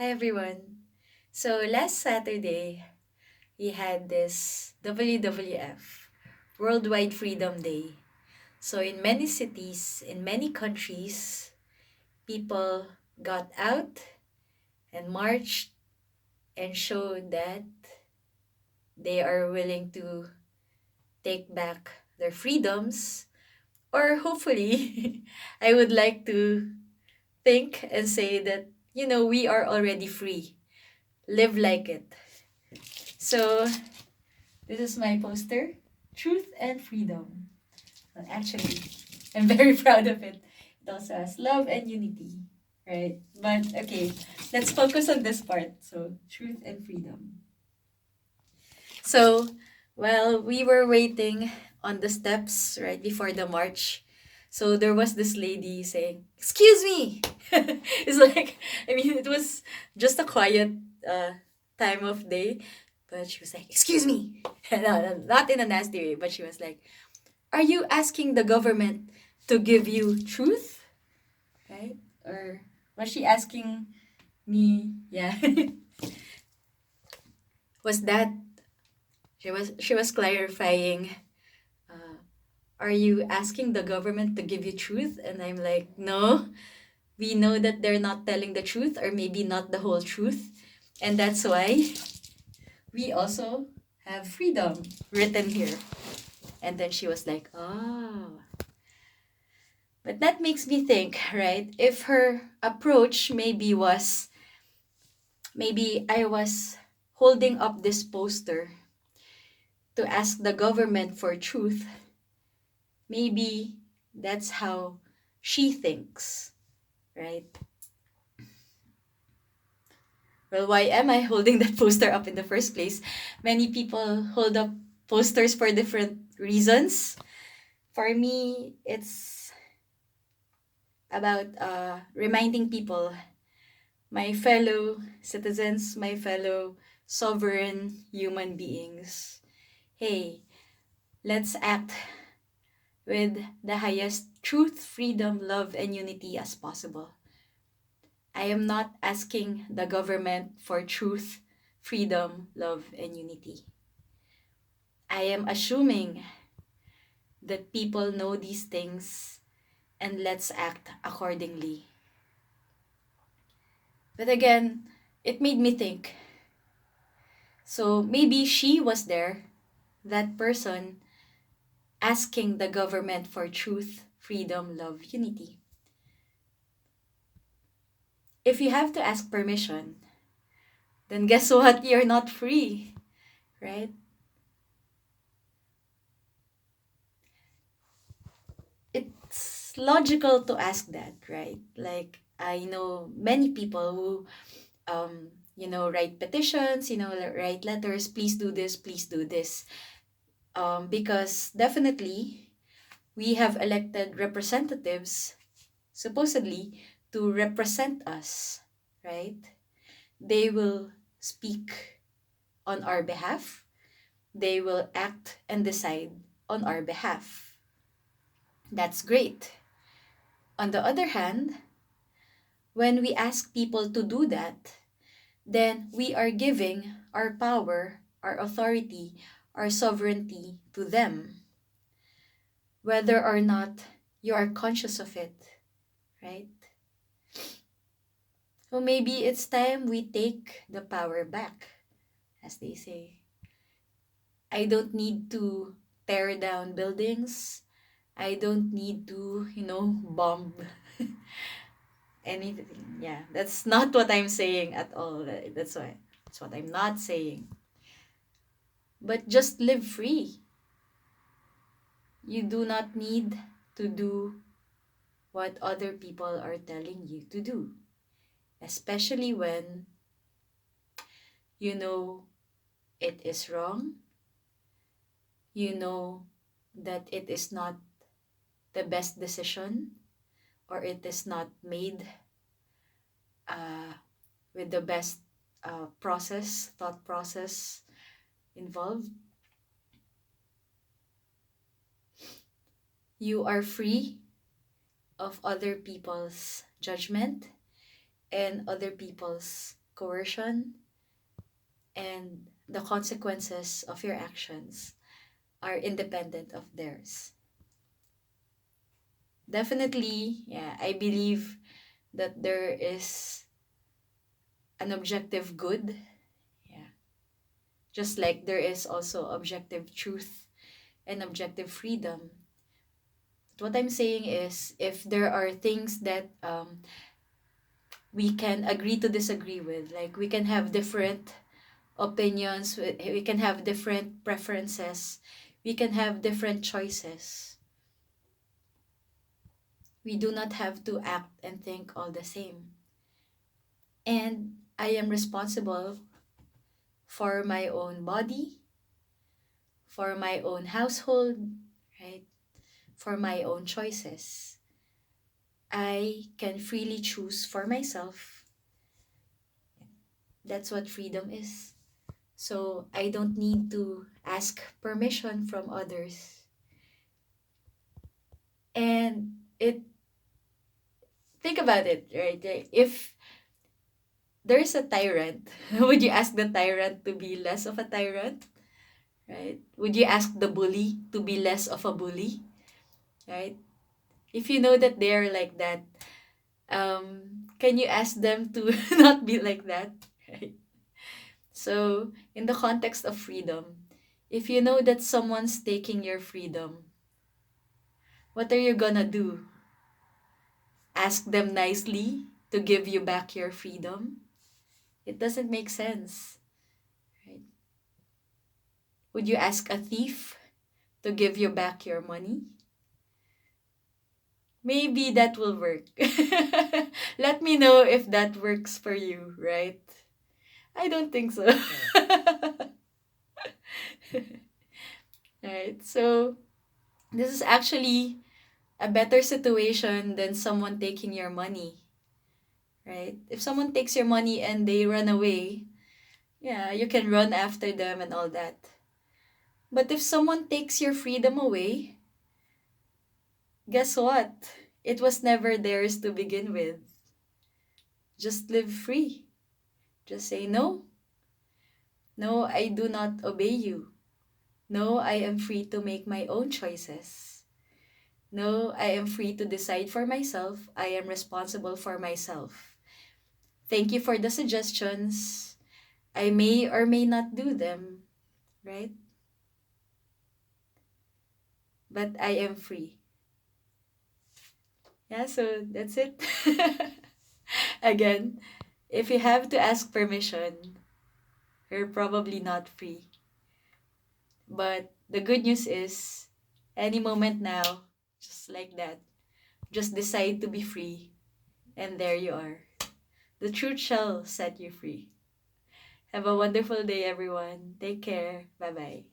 Hi everyone. So last Saturday, we had this WWF, Worldwide Freedom Day. So in many cities, in many countries, people got out and marched and showed that they are willing to take back their freedoms. Or hopefully, I would like to think and say that, we are already free. Live like it. So this is my poster, Truth and Freedom. Well, actually, I'm very proud of it. It also has love and unity, right? But okay, let's focus on this part. So, truth and freedom. So, while we were waiting on the steps right before the march, so there was this lady saying, "Excuse me." It's like, I mean, it was just a quiet time of day, but she was like, "Excuse me." No, not in a nasty way, but she was like, "Are you asking the government to give you truth?" Right? Or was she asking me? Yeah. Was that she was clarifying, uh, are you asking the government to give you truth? And I'm like, no, we know that they're not telling the truth, or maybe not the whole truth. And that's why we also have freedom written here. And then she was like, oh. But that makes me think, right? If her approach maybe I was holding up this poster to ask the government for truth, maybe that's how she thinks, right? Well, why am I holding that poster up in the first place? Many people hold up posters for different reasons. For me, it's about reminding people, my fellow citizens, my fellow sovereign human beings, hey, let's act with the highest truth, freedom, love, and unity as possible. I am not asking the government for truth, freedom, love, and unity. I am assuming that people know these things, and let's act accordingly. But again, it made me think. So maybe she was there, that person, asking the government for truth, freedom, love, unity. If you have to ask permission, then guess what? You're not free, right? It's logical to ask that, right? Like, I know many people who, write petitions, write letters, please do this, please do this. Because definitely we have elected representatives, supposedly, to represent us, right? They will speak on our behalf, they will act and decide on our behalf. That's great. On the other hand, when we ask people to do that, then we are giving our power, our authority, our sovereignty to them, whether or not you are conscious of it, right? So maybe it's time we take the power back, as they say. I don't need to tear down buildings. I don't need to, bomb anything. Yeah, that's not what I'm saying at all. That's what I'm not saying. But just live free. You do not need to do what other people are telling you to do, especially when you know it is wrong, you know that it is not the best decision, or it is not made uh, with the best thought process involved. You are free of other people's judgment and other people's coercion, and the consequences of your actions are independent of theirs. Definitely, yeah, I believe that there is an objective good. Yeah. Just like there is also objective truth and objective freedom. But what I'm saying is, if there are things that we can agree to disagree with, like we can have different opinions, we can have different preferences, we can have different choices. We do not have to act and think all the same. And I am responsible for my own body, for my own household, right? For my own choices. I can freely choose for myself. That's what freedom is. So I don't need to ask permission from others. And think about it, right? If there's a tyrant, would you ask the tyrant to be less of a tyrant? Right? Would you ask the bully to be less of a bully? Right? If you know that they're like that, can you ask them to not be like that? Right? So, in the context of freedom, if you know that someone's taking your freedom, what are you gonna do? Ask them nicely to give you back your freedom? It doesn't make sense, right? Would you ask a thief to give you back your money? Maybe that will work. Let me know if that works for you, right? I don't think so. Right? So, this is actually a better situation than someone taking your money, right? If someone takes your money and they run away, yeah, you can run after them and all that. But if someone takes your freedom away, guess what? It was never theirs to begin with. Just live free. Just say, no, no, I do not obey you. No, I am free to make my own choices. No, I am free to decide for myself. I am responsible for myself. Thank you for the suggestions. I may or may not do them, right? But I am free. Yeah, so that's it. Again, if you have to ask permission, you're probably not free. But the good news is, any moment now, just like that, just decide to be free, and there you are. The truth shall set you free. Have a wonderful day, everyone. Take care. Bye bye.